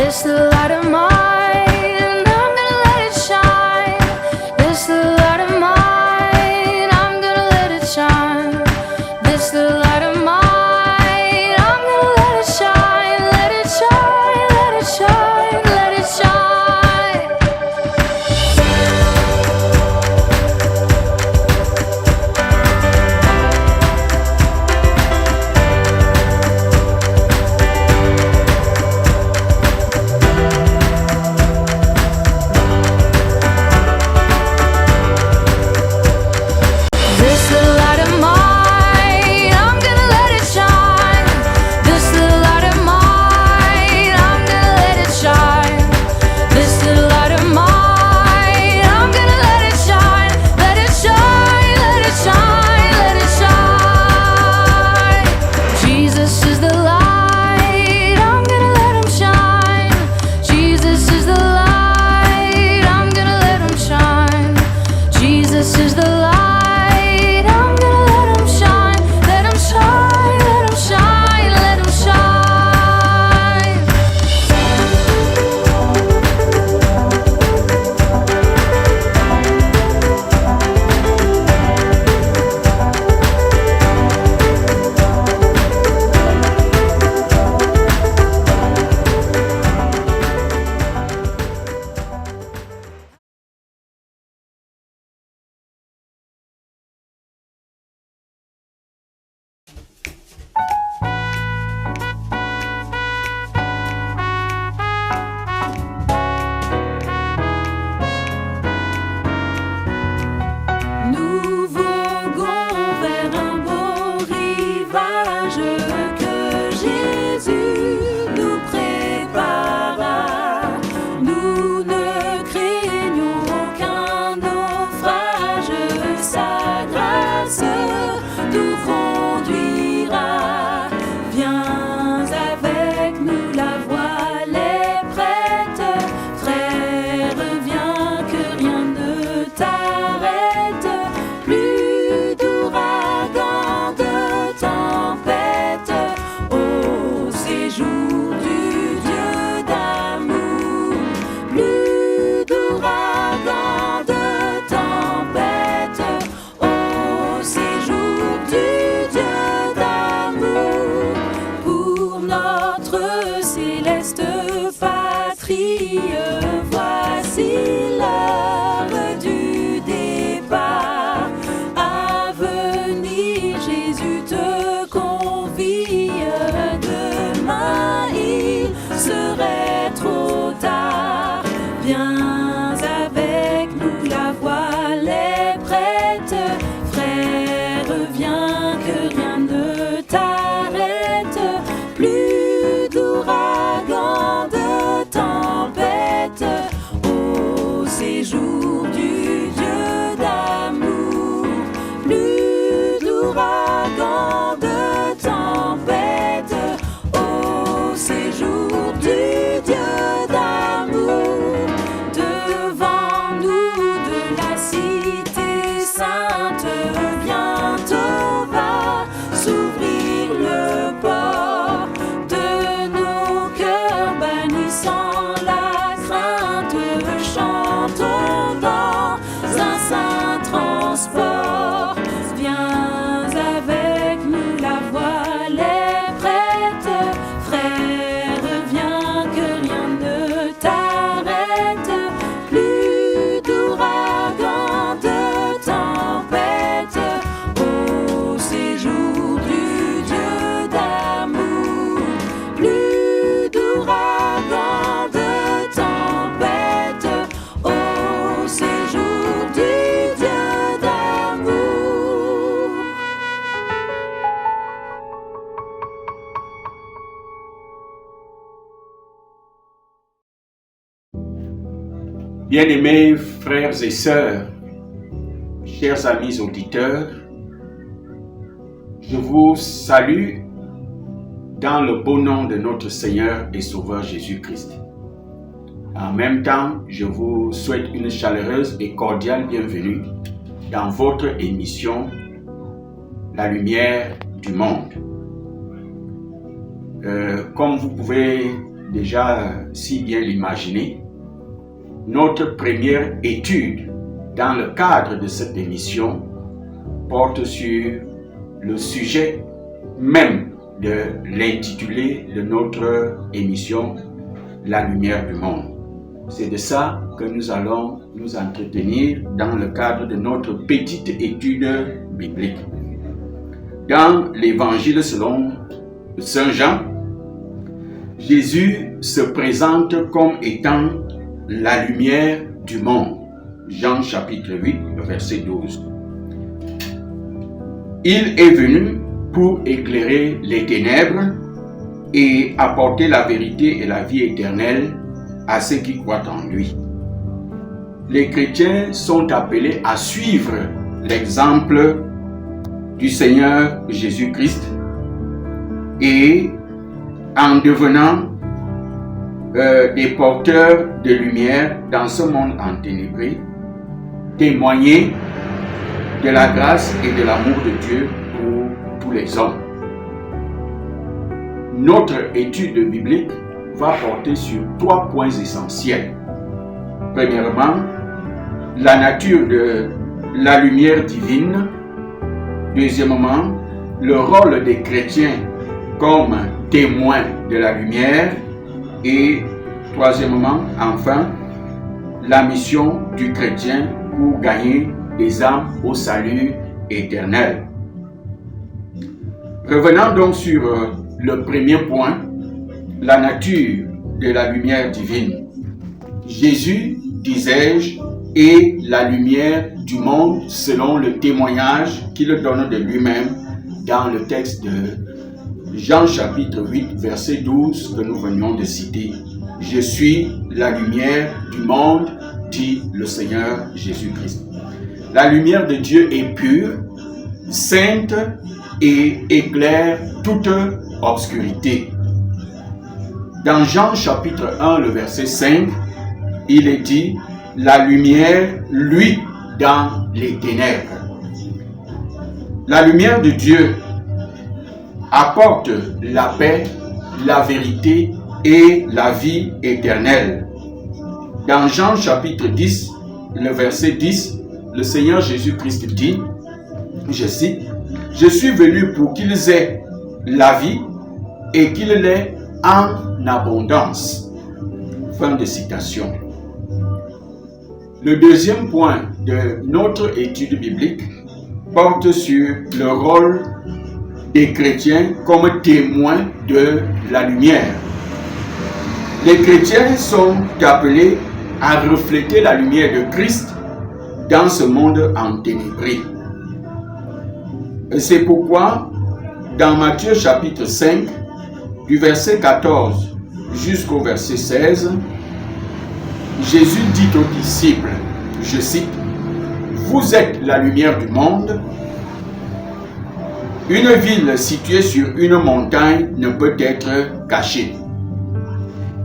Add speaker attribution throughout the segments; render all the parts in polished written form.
Speaker 1: This little light of mine, I'm gonna let it shine. This little light of mine, I'm gonna let it shine. This little light of mine, I'm gonna let it shine. Let it shine, let it shine, let it shine. This little light of mine, I'm gonna let it shine. This little light of mine, I'm gonna let it shine. This little light of mine, I'm gonna let it shine. Let it shine, let it shine, let it shine. Jesus is the light, I'm gonna let him shine. Jesus is the light, I'm gonna let him shine. Jesus is the light. Nous voguons vers un beau rivage que Jésus nous prépara. Nous ne craignons aucun naufrage, sa grâce nous conduira. Viens avec nous, la voile est prête. Frère, viens que rien ne t'arrête. Plus d'ouragans, de tempêtes, au séjour du Dieu d'amour. Plus d'ouragans, de tempêtes, au séjour du Dieu d'amour. Pour notre céleste patrie, voici l'heure du départ. À venir, Jésus te convie. Demain, il serait trop tard. Viens avec nous, la voile est prête. Frère, viens que rien ne t'arrête. Plus d'ouragans, de tempêtes, au séjour du Dieu d'amour. Plus d'ouragans, de tempêtes, au séjour du Dieu d'amour. Devant nous de la cité sainte, bientôt va s'ouvrir le port de nos cœurs, bannissant la crainte. Chantons dans un saint transport. Viens avec nous, la voile est prête. Frère, viens que rien ne t'arrête. Plus d'ouragans, de tempêtes, au séjour du Dieu d'amour. Plus d'ouragans, de tempêtes, au séjour du Dieu d'amour.
Speaker 2: Bien-aimés frères et sœurs, chers amis auditeurs, je vous salue dans le beau nom de notre Seigneur et Sauveur Jésus-Christ. En même temps, je vous souhaite une chaleureuse et cordiale bienvenue dans votre émission La lumière du monde. Comme vous pouvez déjà si bien l'imaginer, notre première étude dans le cadre de cette émission porte sur le sujet même de l'intitulé de notre émission, La lumière du monde. C'est de ça que nous allons nous entretenir dans le cadre de notre petite étude biblique. Dans l'évangile selon Saint Jean, Jésus se présente comme étant la lumière du monde. Jean chapitre 8, verset 12. Il est venu pour éclairer les ténèbres et apporter la vérité et la vie éternelle à ceux qui croient en lui. Les chrétiens sont appelés à suivre l'exemple du Seigneur Jésus-Christ et en devenant des porteurs de lumière dans ce monde enténébré, témoigner de la grâce et de l'amour de Dieu pour tous les hommes. Notre étude biblique va porter sur 3 points essentiels. Premièrement, la nature de la lumière divine. Deuxièmement, le rôle des chrétiens comme témoins de la lumière. Et troisièmement, enfin, la mission du chrétien pour gagner des âmes au salut éternel. Revenons donc sur le premier point, la nature de la lumière divine. Jésus, disais-je, est la lumière du monde selon le témoignage qu'il donne de lui-même dans le texte de Jean chapitre 8, verset 12 que nous venions de citer. « Je suis la lumière du monde, dit le Seigneur Jésus-Christ. » La lumière de Dieu est pure, sainte et éclaire toute obscurité. Dans Jean chapitre 1, le verset 5, il est dit « La lumière, lui, dans les ténèbres. » La lumière de Dieu apporte la paix, la vérité et la vie éternelle. Dans Jean chapitre 10, le verset 10, le Seigneur Jésus-Christ dit, je cite, « Je suis venu pour qu'ils aient la vie et qu'ils l'aient en abondance. » Fin de citation. Le deuxième point de notre étude biblique porte sur le rôle des chrétiens comme témoins de la lumière. Les chrétiens sont appelés à refléter la lumière de Christ dans ce monde enténébré. C'est pourquoi, dans Matthieu chapitre 5, du verset 14 jusqu'au verset 16, Jésus dit aux disciples, je cite, « Vous êtes la lumière du monde. Une ville située sur une montagne ne peut être cachée.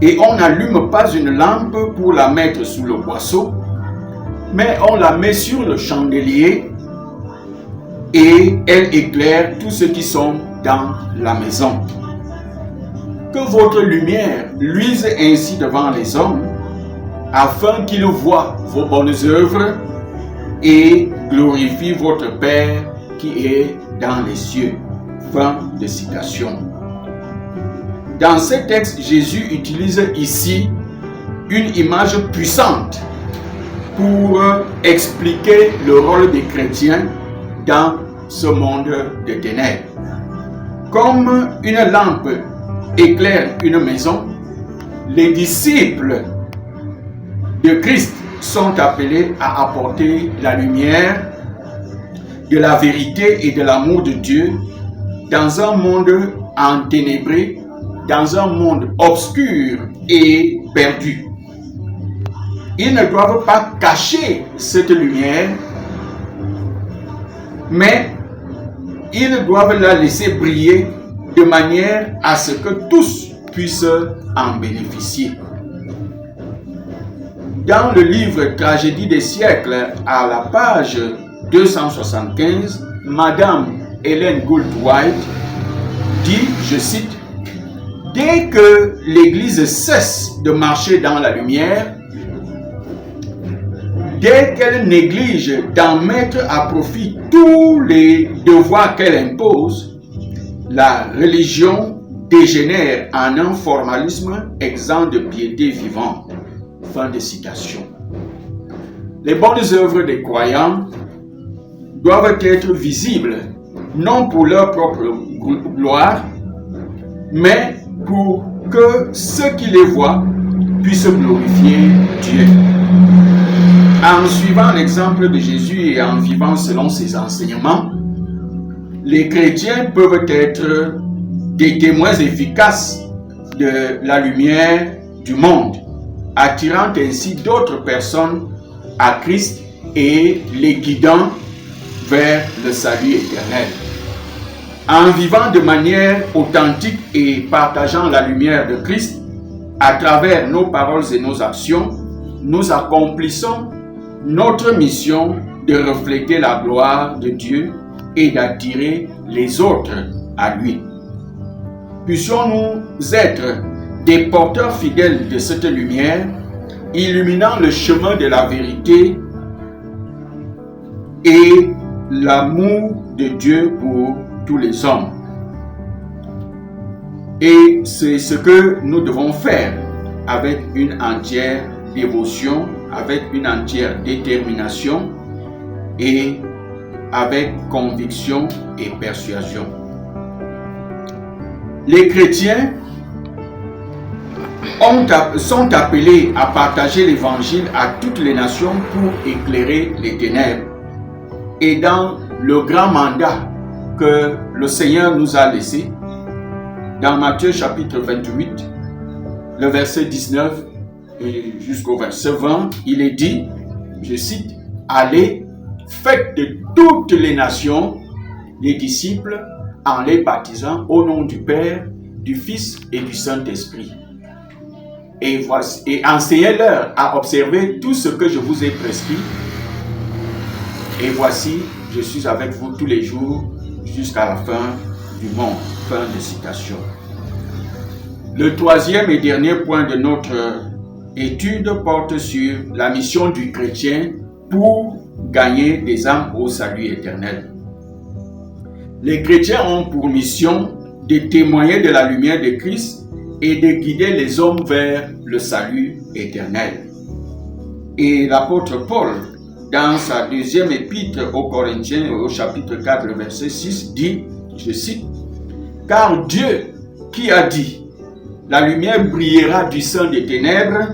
Speaker 2: Et on n'allume pas une lampe pour la mettre sous le boisseau, mais on la met sur le chandelier et elle éclaire tous ceux qui sont dans la maison. Que votre lumière luise ainsi devant les hommes, afin qu'ils voient vos bonnes œuvres et glorifient votre Père qui est dans les cieux. » Fin de citation. Dans ce texte, Jésus utilise ici une image puissante pour expliquer le rôle des chrétiens dans ce monde de ténèbres. Comme une lampe éclaire une maison, les disciples de Christ sont appelés à apporter la lumière de la vérité et de l'amour de Dieu dans un monde enténébré, dans un monde obscur et perdu. Ils ne doivent pas cacher cette lumière, mais ils doivent la laisser briller de manière à ce que tous puissent en bénéficier. Dans le livre Tragédie des siècles, à la page 275, Madame Ellen Gould White dit, je cite, dès que l'Église cesse de marcher dans la lumière, dès qu'elle néglige d'en mettre à profit tous les devoirs qu'elle impose, la religion dégénère en un formalisme exempt de piété vivante. Fin de citation. Les bonnes œuvres des croyants doivent être visibles, non pour leur propre gloire, mais pour que ceux qui les voient puissent glorifier Dieu. En suivant l'exemple de Jésus et en vivant selon ses enseignements, les chrétiens peuvent être des témoins efficaces de la lumière du monde, attirant ainsi d'autres personnes à Christ et les guidant vers le salut éternel. En vivant de manière authentique et partageant la lumière de Christ à travers nos paroles et nos actions, nous accomplissons notre mission de refléter la gloire de Dieu et d'attirer les autres à lui. Puissions-nous être des porteurs fidèles de cette lumière, illuminant le chemin de la vérité et l'amour de Dieu pour tous les hommes. Et c'est ce que nous devons faire avec une entière dévotion, avec une entière détermination et avec conviction et persuasion. Les chrétiens sont appelés à partager l'évangile à toutes les nations pour éclairer les ténèbres. Et dans le grand mandat que le Seigneur nous a laissé, dans Matthieu chapitre 28, le verset 19 et jusqu'au verset 20, il est dit, je cite, « Allez, faites de toutes les nations les disciples en les baptisant au nom du Père, du Fils et du Saint-Esprit. Et enseignez-leur à observer tout ce que je vous ai prescrit. Et voici, je suis avec vous tous les jours jusqu'à la fin du monde. » Fin de citation. Le troisième et dernier point de notre étude porte sur la mission du chrétien pour gagner des âmes au salut éternel. Les chrétiens ont pour mission de témoigner de la lumière de Christ et de guider les hommes vers le salut éternel. Et l'apôtre Paul, dans sa deuxième épître aux Corinthiens, au chapitre 4, le verset 6, dit, je cite, « Car Dieu qui a dit, la lumière brillera du sein des ténèbres,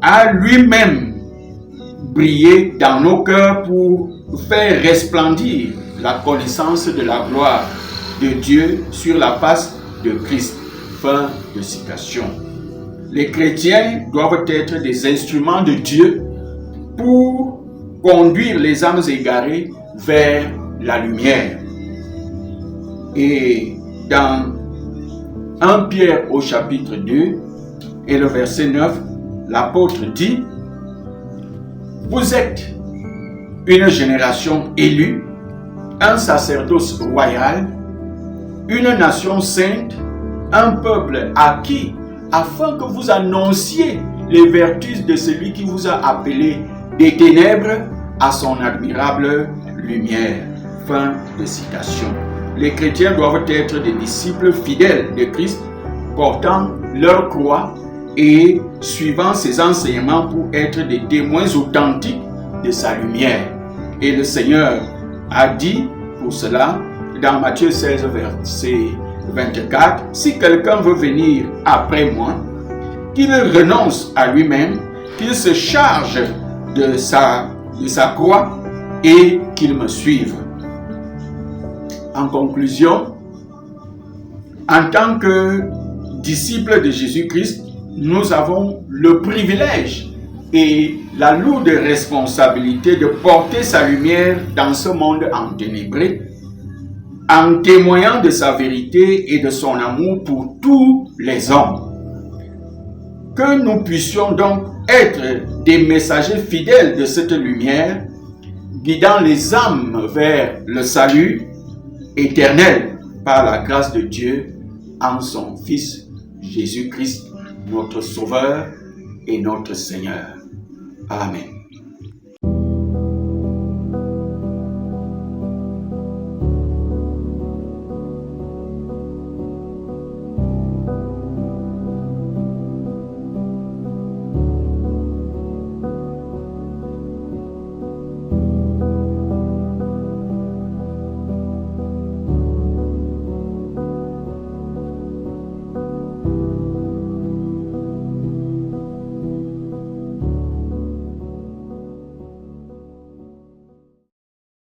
Speaker 2: a lui-même brillé dans nos cœurs pour faire resplendir la connaissance de la gloire de Dieu sur la face de Christ. » Fin de citation. Les chrétiens doivent être des instruments de Dieu pour conduire les âmes égarées vers la lumière. Et dans 1 Pierre au chapitre 2 et le verset 9, l'apôtre dit, « Vous êtes une génération élue, un sacerdoce royal, une nation sainte, un peuple acquis, afin que vous annonciez les vertus de celui qui vous a appelé des ténèbres à son admirable lumière. » Fin de citation. Les chrétiens doivent être des disciples fidèles de Christ, portant leur croix et suivant ses enseignements pour être des témoins authentiques de sa lumière. Et le Seigneur a dit pour cela, dans Matthieu 16, verset 24, « Si quelqu'un veut venir après moi, qu'il renonce à lui-même, qu'il se charge de sa croix et qu'il me suive. » En conclusion, en tant que disciples de Jésus-Christ, nous avons le privilège et la lourde responsabilité de porter sa lumière dans ce monde enténébré, en témoignant de sa vérité et de son amour pour tous les hommes. Que nous puissions donc être des messagers fidèles de cette lumière, guidant les âmes vers le salut éternel par la grâce de Dieu. en son Fils Jésus-Christ, notre Sauveur et notre Seigneur. Amen.